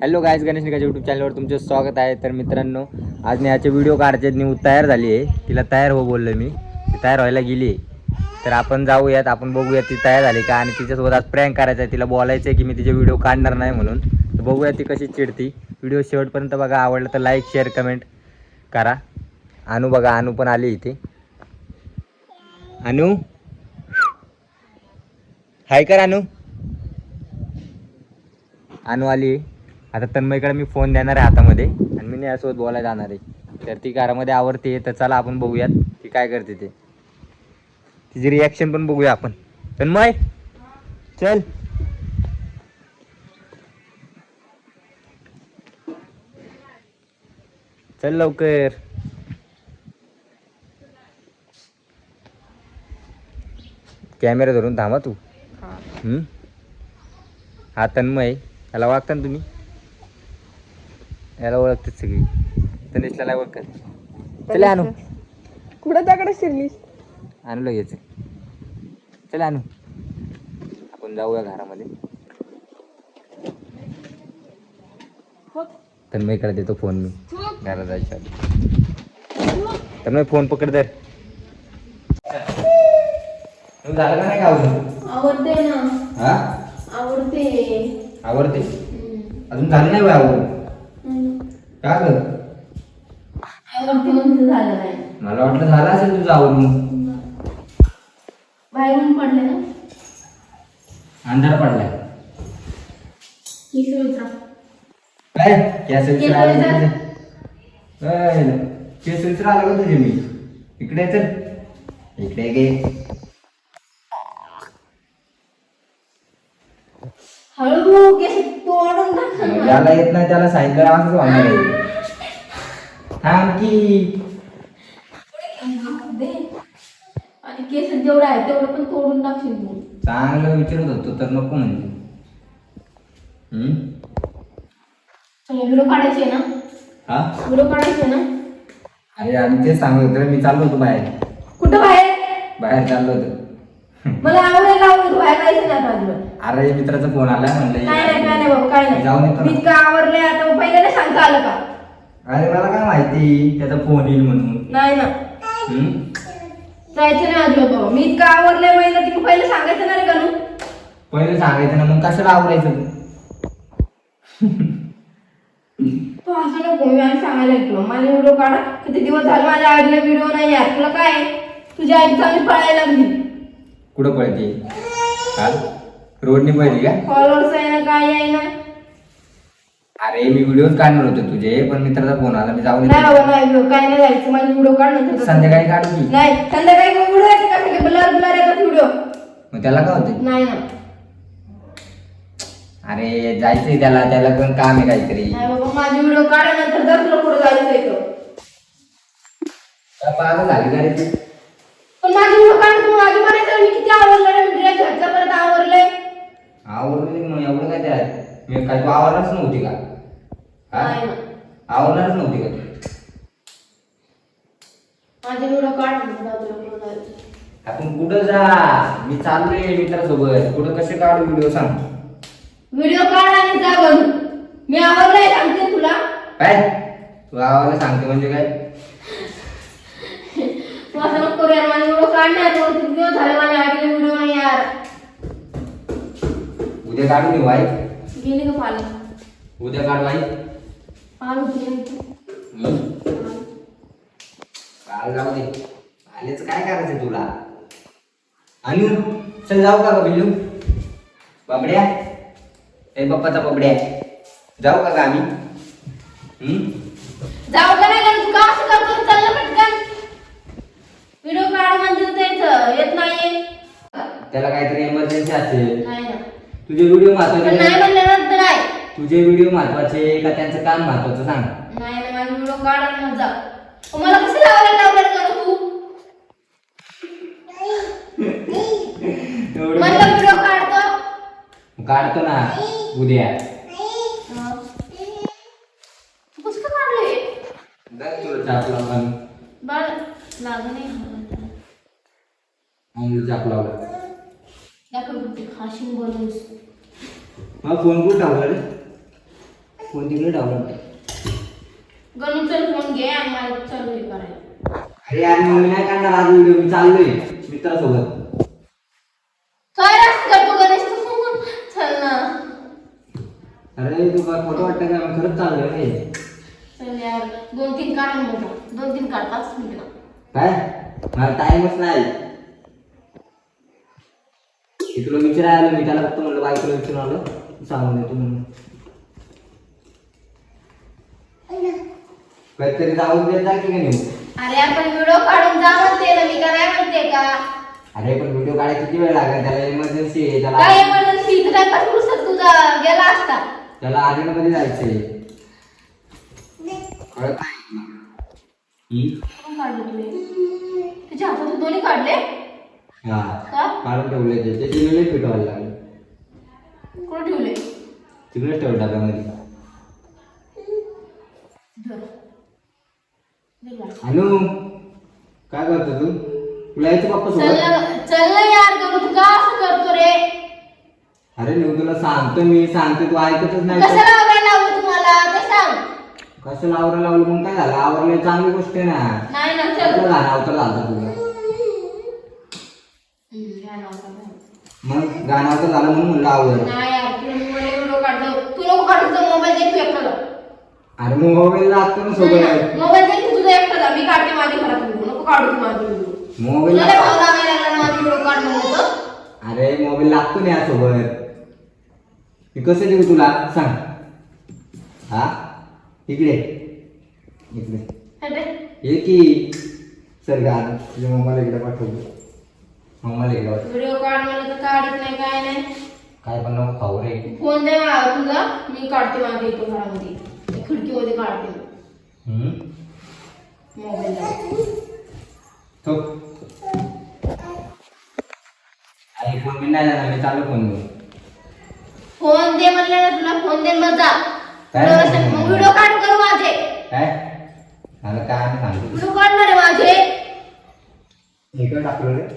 Hello guys, Ganesh निकाच्या YouTube चॅनलवर तुमचं स्वागत आहे. तर मित्रांनो, आज मी याचे व्हिडिओ काढायचे. न्यू तयार झाली आहे, तिला तयार हो बोललो मी, ती तयार व्हायला गेली आहे. तर आपण जाऊयात, आपण बघूयात ती तयार झाली का. आणि तिच्यासोबत आज प्रँक करायचा आहे. तिला बोलायचं आहे की मी तिचे व्हिडिओ काढणार नाही म्हणून. तर बघूया ती कशी चिडती. व्हिडिओ शेवटपर्यंत बघा. आवडलं तर लाईक शेअर कमेंट करा. अनु बघा, अनु पण आली इथे. अनु हाय कर. अनु आली. आता तन्मयकडे मी फोन देणार आहे हातामध्ये आणि मी यासोबत बोलायला जाणार आहे. तर ती घरामध्ये आवडते. तर चला आपण बघूयात ती काय करते ते. तिची रिॲक्शन पण बघूया आपण. तन्मय चल. चल लवकर. कॅमेरा धरून थांबा तू. हा तन्मय, याला वागता ना तुम्ही. याला ओळखतेच सगळी. तनिषला नाही ओळखत. चल आणू. कुठं त्याकडे शिरलीस? आणू लगेच. चल आणू, आपण जाऊया घरामध्ये. तन्मयकडे देतो फोन मी घरात जायच्या आधी. तन्मय फोन पकड दर. झालं का नाही गाव? आवडते ना. हा आवडते. आवडते. अजून झालं नाही आवड का ग? आवडते म्हणजे झालं नाही. मला वाटलं झालं असेल तुझं आवडून. बाहेरून पडले ना. अंधार पडलाय. काय केस विचार आला का तुझे? मी इकडे चल, इकडे गे. हळू केस तोडून टाक. ज्याला येत नाही त्याला सांगितलं असंच होणार आहे. थांब की. आणि केस जेवढं आहे तेवढं पण तोडून टाकशील तू. चांगलं विचारत होतो तर नको म्हणजे. व्हिडिओ काढायचे ना. हा व्हिडिओ काढायचे ना. अरे आणि ते सांगत होतं, मी चाललो होतो बाहेर. कुठं बाहेर? बाहेर चाललो होतो. मला आवडायला आवडत बाहेर जायचं ना बाजूला. अरे मित्राचा फोन आला म्हणलं काय नाही बाबा, काय नाही. जाऊन येतो मी इतकं आवरलंय आता पहिल्या नाही सांगता आलं का? अरे मला काय माहिती त्याचा फोन येईल म्हणून. नाही ना, जायचं नाही अजिबात बाबा. मी इतकं आवरलंय महिला तुम्ही पहिले सांगायचं नाही का? पहिले सांगायचं ना, मग कशाला आवरायचं तू? तू असं नको. मी आणि सांगायला येतो माझे व्हिडिओ काढा. किती दिवस झाले माझ्या आईला व्हिडिओ नाही यार. तुला काय तुझ्या आई चांगली पळायला लागली. कुठं पळते? हा रोडनी पळली का? फॉलोअर्स आहे ना, काय आहे ना. अरे मी व्हिडिओच काढणार होते तुझे, पण मित्राचा फोन आला, मी जाऊन नाही बाबा, नाही व्हिडिओ काय नाही जायचं. माझे व्हिडिओ काढ नंतर. संध्याकाळी काढू की. नाही, संध्याकाळी व्हिडिओ आहे का? सगळे ब्लर ब्लर आहे का व्हिडिओ? मग त्याला काय होते? नाही ना. अरे जायचंय त्याला, त्याला पण काम आहे काहीतरी. नाही बाबा, माझे व्हिडिओ काढल्यानंतर जर तुला पुढे जायचं आहे तर. पागल झाली का रे तू? पण माझे व्हिडिओ काढ. तू माझी म्हणायचं मी किती आवडलं रे. मी ड्रेस घातला परत आवरलंय. आवडलं मग एवढं काय त्यात? मी काय तू आवडणारच नव्हती का? नाही ना. आवडणारच नव्हती का तू? माझे व्हिडिओ काढ नंतर तुला पुढे जायचं. आपण कुठं जा? मी चाललोय मित्रासोबत. कुठं कसे काढू व्हिडिओ सांग? व्हिडिओ काढ आणि जा बनू. मी आवरलंय सांगते तुला. काय तू आवाला सांगते म्हणजे काय? तू असं नको करू यार. माझे व्हिडिओ काढणार. दोन तीन दिवस झाले माझ्या आईला व्हिडिओ नाही यार. उद्या काढू देऊ आई. गेली का पाणी? उद्या काढू आई. पाणी होती. काल जाऊ दे. आलेच काय करायचं तुला? आणि चल जाऊ का बिल्लू? बाबड्या, ए पप्पाचा बबड्या, जाऊ का आम्ही? जाऊ का नाही? तू का असं करतो? चाललं पटकन. व्हिडिओ काढ म्हणजे त्याचं येत नाहीये. त्याला काहीतरी इमर्जन्सी असेल. नाही ना. तुझे व्हिडिओ महत्वाचे नाही म्हणल्यानंतर नाही. तुझे व्हिडिओ महत्वाचे का त्यांचं काम महत्वाचं सांग? नाही ना, माझा व्हिडिओ काढ आणि मग जा. मला कसं लावलं करू तू? मला व्हिडिओ काढतो ना उद्या. तू कसं काढलंय? तुला चाप लावला. बाळ लागलं नाही. चाप लावला. दाखव खाशीन बोलूस. मग फोन कुठं ठेवला रे? फोन तिकडे ठेवला. गणूचा फोन घे आणि मला चालू हे करायला. अरे यार मी नाही काढणार आज व्हिडिओ. मी चाललोय मित्रासोबत. काय रस्ता करतो गणेश तू? चल ना. अरे तू काय फोटो वाटतं का? मी खरंच चाललोय रे. चल यार 2-3 काढ मग. 2-3 काढ 5 मिनिटं. काय मला टाइमच नाही. तुला विचारायला आलो मी. त्याला फक्त म्हणलं बायकोला विचारून आलो. सांगून देतो म्हणून. काहीतरी जाऊन देत जा की नाही. अरे आपण व्हिडिओ काढून जा म्हणते ना, मी का नाही म्हणते का? अरे पण व्हिडिओ काढायला किती वेळ लागेल? त्याला इमर्जन्सी आहे. त्याला काय इमर्जन्सी? इथं काय पाठवून तुझा गेला असता. त्याला अर्जंटमध्ये जायचंय. कळत नाही. कोण काढले तुझे? तुझ्या हातातून दोन्ही काढले? हा का? काढून ठेवले. ते जिनेला फिटवायला लागले. कोण ठेवले? तिकडेच ठेव डब्यामध्ये. धर. दे मला. अनु काय करतो तू? तुला यायचं पप्पा चल सोबत? ना, चल ना यार गणू, तू का असं करतो रे? अरे मी तुला सांगतो. मी सांगतो तू ऐकतच नाही. कशाला आवरायला लावलं तुम्हाला ते सांग. कसं आवरायला लावलं मग काय झालं? आवरलं चांगली गोष्ट आहे ना. नाही ना चल. कुठं गाणं अवतार झालं तुला? या नव्हता भाऊ. मग गाणं अवतार झालं म्हणून म्हणलं आवर. नाही यार तू मला व्हिडिओ काढतो. तू नको काढू, तुझा मोबाईल दे तू एकटा. अरे मोबाईल लागतो ना सोबत. मोबाईल दे तू तुझा एकटा. मी काढते माझ्या घरात व्हिडिओ. नको काढू तू माझा व्हिडिओ. मोबाईल तुला भाव लागायला लागला ना माझा व्हिडिओ काढ म्हणून. अरे मोबाईल लागतो ना यासोबत. मी कसं देऊ तुला सांग? हा इकडे इकडे अरे ये की. सर गाणं तुझ्या मम्माला इकडे पाठवतो. मम्माला इकडे पाठव. व्हिडिओ काढ म्हणलं तर काढत नाही काय नाही. काय पण नको खाऊ रे. फोन दे मला तुझा. मी काढते माझ्या इथं घरामध्ये. त्या खिडकीमध्ये काढते मोबाईल. तो अरे फोन मी नाही जाणार. मी चालू फोन घेऊन. फोन दे म्हणलं ना तुला. फोन दे मग जा. काय? मग व्हिडिओ काढ करू माझे. काय मला काय नाही सांगतो. व्हिडिओ काढणार आहे माझे. इकडे टाकलो रे.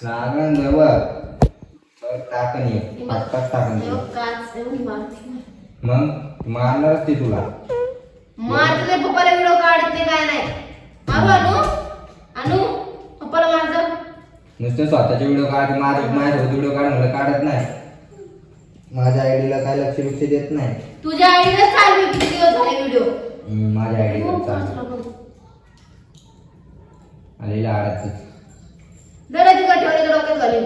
लागण जवळ टाकन ये. पाच टाकन ये. काच एवढी मारते. मग मारणारच ते तुला. मार तुझ्या पप्पाला व्हिडिओ काढत नाही काय नाही. मारू अनु. अनु पप्पाला मार जा. नुसतं स्वतःचे व्हिडिओ काढ. माझ्यासोबत व्हिडिओ काढ म्हणलं काढत नाही. माझ्या आयडीला काय लक्ष देत नाही. तुझ्या आयडीला चालू आहे किती दिवस झाले व्हिडिओ. माझ्या आयडीला चालू आलेला आडत. जरा ती गठवली तर डोक्यात घाली.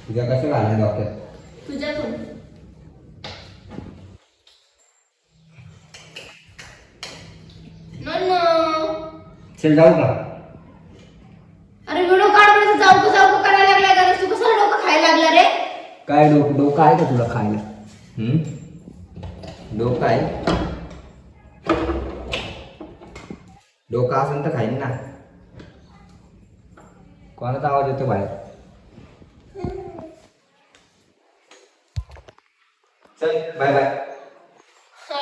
तुझ्या कसं घालेल डॉक्टर? तुझ्या कोण नन्नो. चल जाऊ का? अरे व्हिडिओ काढ म्हणजे जाऊ का करायला लागलाय का? तू कसं डोकं खायला लागला रे? काय डोकं आहे का तुला खायला? डोकं आहे. डोकं असेल तर खाईन ना. कोणाचा आवाज येतो बाहेर? चल बाय बाय.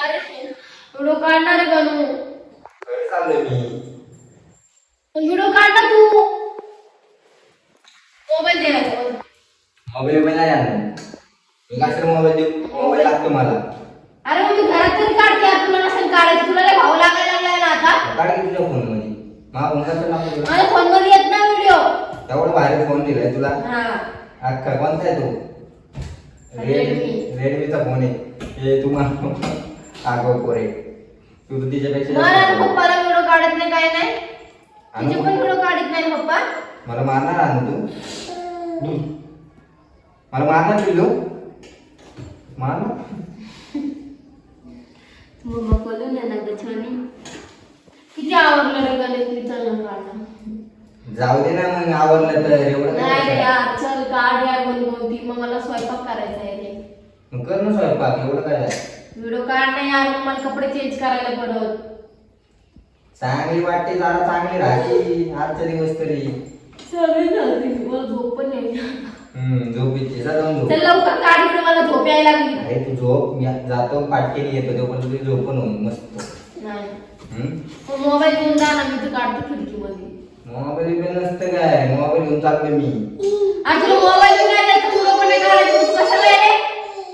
अरे व्हिडिओ काढणार आहे गणू. घरी चाललोय मी. व्हिडिओ काढ ना तू. मोबाईल दे ना. मोबाईल नाही आणला. मी काय मोबाईल देऊ? मोबाईल लागतो मला. अरे मग मी घरात तरी काढते यार. तुला नसेल काढायचं. तुला लय भाव लागायला लागलाय ना आता. काढ की तुझ्या फोन मध्ये. माझा फोन कसं लागतो तुला? माझ्या फोन मध्ये येत ना व्हिडिओ. तेवढं बाहेर फोन दिलाय तुला. हा अख्खा कोणता आहे तो? रेडमीचा फोन आहे. हे तुम्हाला आगो पोरे. तू तर तिच्यापेक्षा मला जास्त बोल. पप्पाला व्हिडिओ काढत नाही काय नाही. आणू तिचे पण व्हिडिओ काढत नाही पप्पा. मला मारणार आणू तू? मला मारणार पिल्लू? मारणार? मम्मा बोलून ना गछानी. किती आवडलं रे गणेश मी चल ना काढा. जाऊ दे ना मग. आवडलं तर एवढं नाही रे काय. यार चल काढ यार बोलती. मग मला स्वयंपाक करायचा आहे रे. मग कर ना स्वयंपाक. एवढं काय. व्हिडिओ काढ नाही यार. मग मला कपडे चेंज करायला परत. चांगली वाटते जरा. चांगली राहायची आजचा दिवस तरी. सगळी झाली. मला झोप पण नाही. झोप येते. जा जाऊन झोप. चल लवकर काढ व्हिडिओ. मला झोप यायला लागली. अरे तू झोप. मी जातो पाटकेने येतो. तोपर्यंत तुझी झोप पण होईल मस्त. नाही हम्म मोबाईल घेऊन जा ना. मी तर काढते खिडकीमध्ये. मोबाईल बिल नसतं काय. मोबाईल घेऊन चालतो मी. आज तुला मोबाईल नाही द्यायचा. व्हिडिओ पण नाही काढायचा. तू कशाला आहे रे?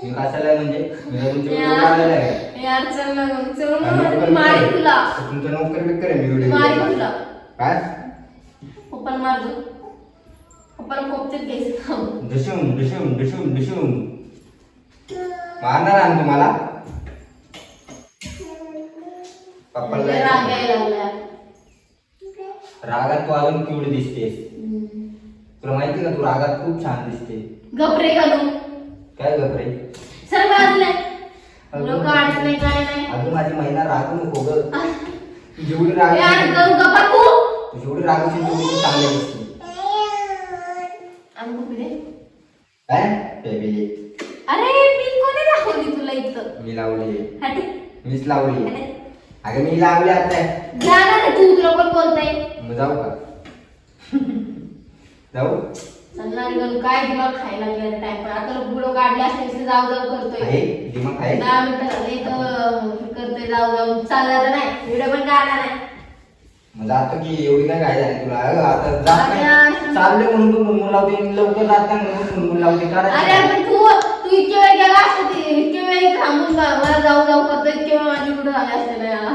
मी कशाला म्हणजे मी काय तुमचे व्हिडिओ काढायला आहे यार चल ना गं, चल का? ना, मारीन तुला. तुमचं नोकर बिकर आहे मी व्हिडिओ मारीन तुला. काय पप्पाला मार दो. पप्पाला कोपच्यात घ्यायचं. डुशूम डुशूम डुशूम डुशूम मारणार आण तुम्हाला पप्पाला लय राग यायला लागलाय. रागात तू अजून क्यूट दिसतेस. तुला माहिती का तू रागात खूप छान दिसते. गपरे घालू. काय गपरे सर वाजलंय. लोक काढत नाही काय नाही. अजून माझी महिना रागू नको ग. तू जेवढी राग यार गप गप्पा तू. तू जेवढी रागाची तेवढी चांगली दिसते. आणि कुठे दे? काय बेबी अरे मी कोणी दाखवली तुला इथं? मी लावली हटे. मीच लावली. हटे. अगं मी लावली आता. जाणार आहे तू, तुला कोण बोलतंय? मग जाऊ का जाऊ चालणार गं, काय दिमाग खायला लागला टाइम पण आता व्हिडिओ काढले असते जाऊ जाऊ करतोय. आहे दिमाग आहे 10 मिनिटं झाले तर करतोय जाऊ जाऊ. चालला तर नाही व्हिडिओ पण काढला नाही. मग जातो की एवढी काय काय झाली तुला अगं आता जात अरे. नाही चालले म्हणून तू मुनमुन लावते लवकर जात नाही म्हणून मुनमुन लावते अरे काय पण तू इतके वेळ गेला असते, इतके वेळ थांबून मला जाऊ जाऊ करतोय, इतके वेळ माझी व्हिडिओ झाले असते ना यार.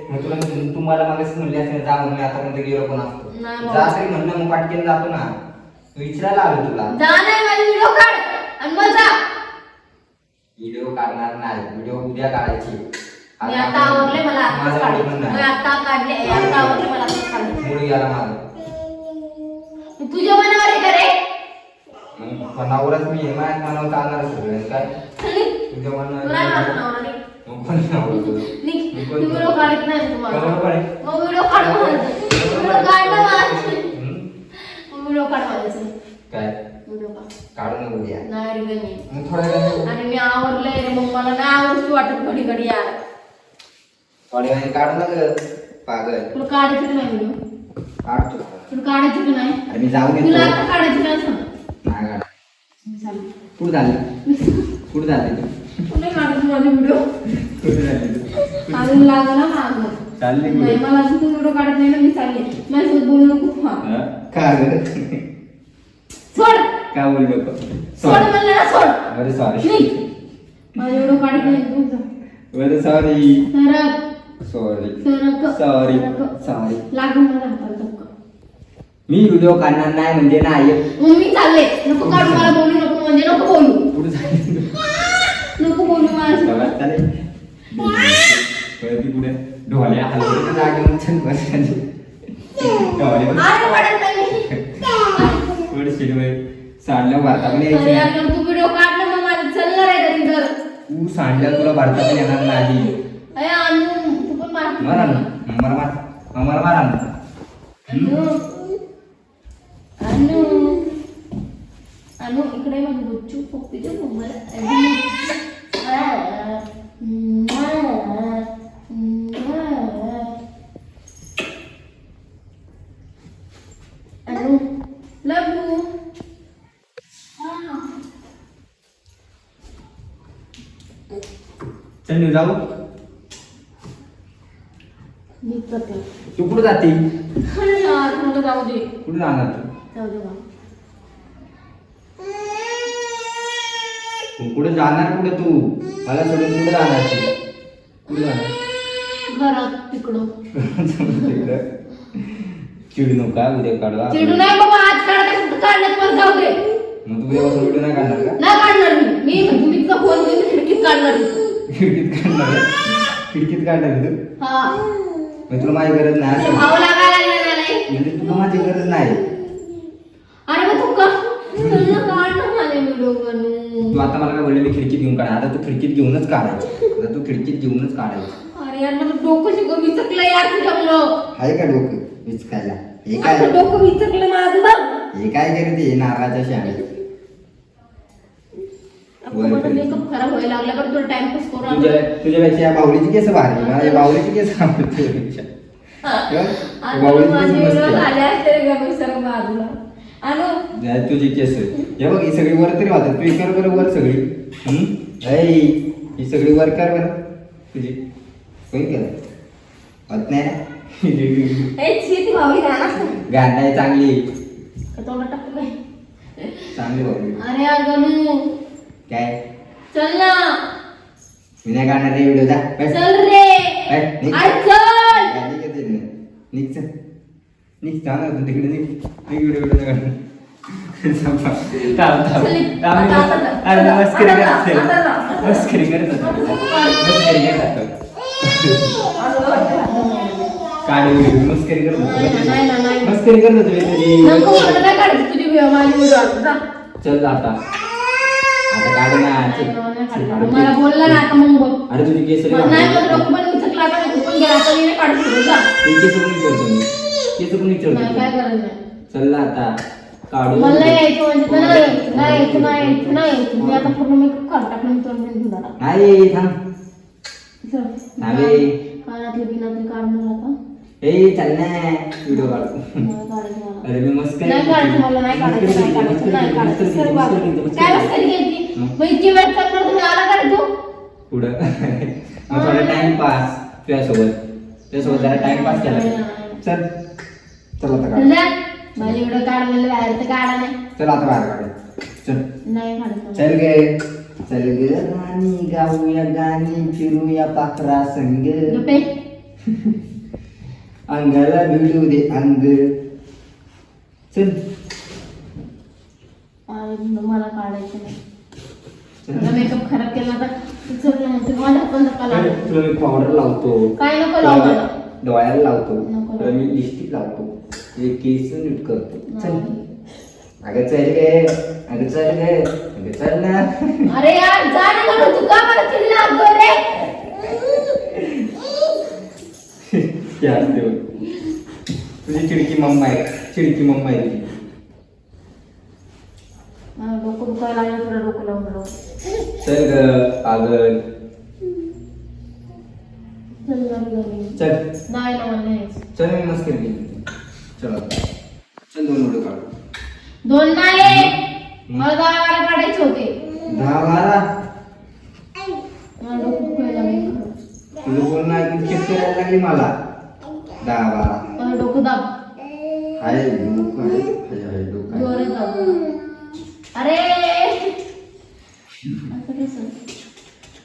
मग तुला तू मला मागास म्हणली असेल जा म्हणून मी आतापर्यंत गेलो पण असतो नाही जा तरी म्हणणं मग पाटकेन जातो ना विचारायला आलो तुला जा नाही माझी व्हिडिओ काढ आणि मग जा. व्हिडिओ काढणार नाही व्हिडिओ उद्या काढायची मी आता आवरले, मला आताच काढले. मी आता काढले, आता आवरले, मला आताच काढले. मुळे गेला माझं तुझ्या मनावर आहे का रे? मनावरच मी हे माझ्या मनावर चालणार सगळं काय तुझ्या तू मनावर नाही माझं नाव नाही. मग कोणी नाव तुझं निघ. तू व्हिडिओ काढत नाही तुम्हाला. बरोबर आहे. मग व्हिडिओ काढ म्हणायचं. व्हिडिओ काढ ना माझं. व्हिडिओ काढ म्हणायचं. काय व्हिडिओ काढ. काढून नको द्या नाही रे गं मी. मग थोड्या वेळाने आणि मी आवरले रे, मग मला नाही आवडती वाटत घडी घडी यार. थोड्या वेळाने काढू नका पागल तुला काढायची का नाही व्हिडिओ? काढतो तुला काढायची का नाही? अरे मी जाऊ तुला घेतो आता काढायची का सांग. नाही काढ चालेल. कुठं झाली कुठं झाली तू तुला काढायची माझी व्हिडिओ. कुठं झाली तू अजून लागलं ना मागं. चालली नाही, मला अजून तू व्हिडिओ काढत नाही ना, मी चालले. माझ्यासोबत बोलू नको. हा का ग सोड. काय बोललो सोड म्हणलं ना, सोड. बरं सॉरी निघ. माझा व्हिडिओ काढत नाही तुमचा. बरं सॉरी सरक सॉरी सरक सॉरी सरक. सॉरी लागून मला हाताला धक्का. मी व्हिडिओ काढणार नाही म्हणजे नाही मग मी चालले. नको काढू, मला बोलू नको म्हणजे नको बोलू. कुठं झाली नको बोलू माझ्यासोबत. बघा चालेल ती पुढे ढोले हलवले जागेवर छान बसली ढोले अरे पडत नाही. थोडी शिडवे सांडल्या भारता पण अरे यायची यार, नाही. तू व्हिडिओ काढला मग माझं चालणार आहे तरी तर. तू सांडल्या तुला भारता पण येणार नाही अरे अनु, तू पण मार. मारा ना मला मार मला मारा ना अनु अनु अनु इकडे माझं बुच्चू पप्पी दे मग मला. अनु लव यू. चल मी जाऊ मी करते. तू कुठं जाते अरे यार, मला जाऊ दे. कुठं जाणार तू जाऊ दे बाबा. तू कुठे जाणार कुठे तू मला सोडून कुठे जाणार तू कुठे जाणार घरात तिकडं. तिकडं चिडू नका उद्या काढवा चिडू नाही बाबा, आज काढत काढण्यात मला जाऊ दे. मग तू उद्यापासून व्हिडिओ नाही काढणार का नाही काढणार मी. मी तुमचा फोन घेऊन खिडकीत काढणार. खिडकीत काढणार आहे? खिडकीत काढणार आहे तू हा. मग तुला माझी गरज नाही असं भाऊ लागायला लागला नाही. म्हणजे तुला माझी गरज नाही अरे मग तू का काढ ना माझे व्हिडिओ बनवून. तू आता मला काय बोलले मी खिडकीत घेऊन काढ आता तू खिडकीत घेऊनच काढायची आता तू खिडकीत घेऊनच काढायची अरे यार, मला डोकं शिकव विचकलं यार तुझ्यामुळं. आहे का डोकं विचकायला हे काय आता डोकं विचकलं माझं बघ. हे काय करते नारळाच्या शाळेत मला मेकअप खराब व्हायला लागला बरं, तुला टाइमपास करू आलो. तुझ्यापेक्षा या बावलीची केस भारी माझ्या बावलीची केस आवडते तुझ्यापेक्षा. आता बावलीची माझे केस व्हिडिओ मस्त आहे. झाले असते रे गं सर बाजूला. अनु नाही, तुझी केस हे बघ ही सगळी वर तरी होतात तू कर बरं वर सगळी ही सगळी वर कर बरं तुझी कोणी केलं होत नाही ना ए ती भावली गाणं गाणं आहे चांगली तोंडात टाकतो काय. चांगली बावली अरे यार गणू काय चल ना मी नाही काढणार रे व्हिडिओ जा बस. चल रे बस, निघ. अरे चल काय निघ येते ना. निघ चल. निघ जा ना तू तिकडे निघ. निघ व्हिडिओ काढ. संपा. थांब, थांब. थांब, मी मस्त- अरे मस्करी करत असेल. मस्करी करत असेल. मस्करी करत असेल. काढ व्हिडिओ मस्करी करत असेल. नाही ना नाही मस्करी करत असेल. नको मला नाही काढायची तुझी व्हिडिओ माझी व्हिडिओ जा चल आता काढ ना चल. मला बोलला ना आता मग बघ अरे तुझी केस नाही पण लोक पण उचकला आता तू पण गेला आता मी नाही काढू शकत जा केस पण विचारतो मी केस पण नाही विचारतो काय करायचं नाही चल ना आता काढू मला नाही यायचं म्हणजे नाही यायचं, नाही यायचं, नाही यायचं, नाही यायचं. मी आता पूर्ण मेकअप काढून टाकलं मी तोंड बिंदून झाला. नाही थांब चल. नावे. कानातले बिनातले काढणार आता ए चल ना व्हिडिओ काढू मला काढायचं मला. अरे मी मस्त नाही काढायचं मला नाही काढायचं नाही काढायचं नाही काढायचं सर बाबा. काय मस्करी घ्यायची मग इतकी वेळ करणार तुम्ही आला का रे तू पुढं मग थोडा टाइमपास तुझ्यासोबत जरा टाइमपास केला चल चल आता काढ चल जा. माझी व्हिडिओ काढलेलं बाहेर तर काढा नाही चल आता बाहेर काढू चल नाही काढायचं चल गे चल गे राणी गाऊया गाणी फिरूया पाखरा संग गप्पे. अंगाला भिडू दे अंग चल मला काढायचं नाही चल. मला मेकअप खराब केला तर चल ना ते मला पण नका लावू. तुला मी पावडर लावतो काय नको लावू मला. डोळ्याला लावतो नको. तुला मी लिपस्टिक लावतो तुझे केस नीट करतो चल नाही. अगं चल चल ना अरे यार जा ना म्हणून तू का मला चिडला रे क्या असते बघ. तुझी चिडकी मम्मा आहे तुझी मला डोकं दुखायला लागलं तुला डोकं लावून चल ग पागल चल ना घरी. चल नाही ना मला नाही यायचं. चल मी मस्त केली चल आता चल 2 व्हिडिओ काढू 2 नाही मला 10 काढायचे होते 10-12 मला डोकं दुखायला लागलं. तुझं बोलणं ऐकून चेक करायला लागली मला 10-12 मला डोकं दाब हाय डोकं आहे डोकं आहे. जोरात दाब अरे असं कसं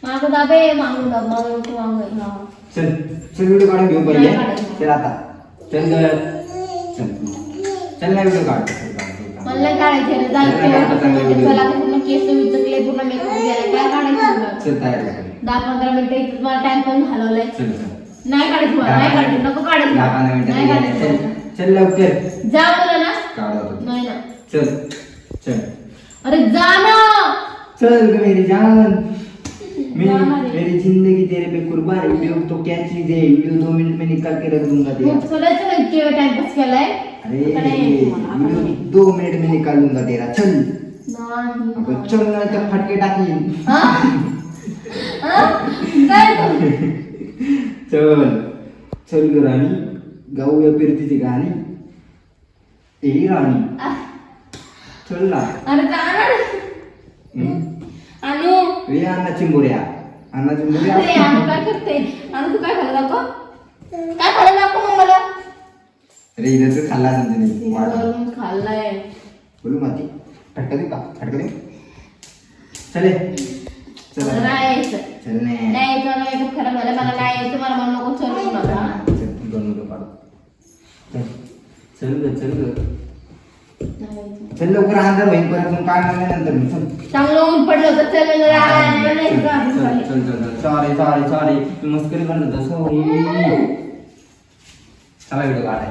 मागं दाबे मागून दाब माझं डोकं मागं हा चल व्हिडिओ काढून घेऊ पहिले नाही काढायचं. चल आता चल ना व्हिडिओ काढ मला नाही काढायचे रे चला आता पूर्ण केस विचकले पूर्ण मेकअप गेला काय काढायचं तुला चल तयार कर 10-15 मिनिटं इथं मला टाइम पण घालवलाय चल नाही काढायचं मला नाही काढायचं नको काढायचं 10-15 मिनिटं नाही काढायचं चल लवकर जा बोला ना काढ नाही ना चल अरे जा ना चल मेरी जान जाना रे. मेरी जिंदगी तेरे पे कुर्बान वीडियो तो क्या चीज है वीडियो 2 मिनट में निकाल के रख दूंगा तेरा मग चलायचं ना इतके वेळ टाइमपास केलाय अरे आता नाही यायचं मला, आता वीडियो नाही. 2 मिनट में निकाल दूंगा तेरा चल नाही अगं चल ना तर फटके टाकीन हा? हा? काय तू? चल ग राणी गाऊया फिरतीची गाणी ए राणी चल ना अरे जा ना रे. अनु ए अण्णा चिंबोऱ्या अरे अनु काय करते अनु तू काय खाल्लं दाखव काय खाल्लं दाखव मग मला अरे इथं तर खाल्ला नाही वरून खाल्लाय बोलू माती फटका देऊ चले चल मला नाही यायचं चल ने नाही यायचं मला मेकअप खराब झालं मला नाही यायचं मला म्हणू नको चल मला दोन काढू चल ग नाही यायचं. चल लवकर अंधार होईल परत मग काय नंतर मी चल चांगलं ऊन पडलं तर चल नाही जायचं. सॉरी मस्करी करत होता सॉरी चला व्हिडिओ काढाय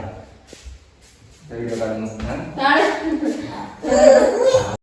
मस्त चालेल.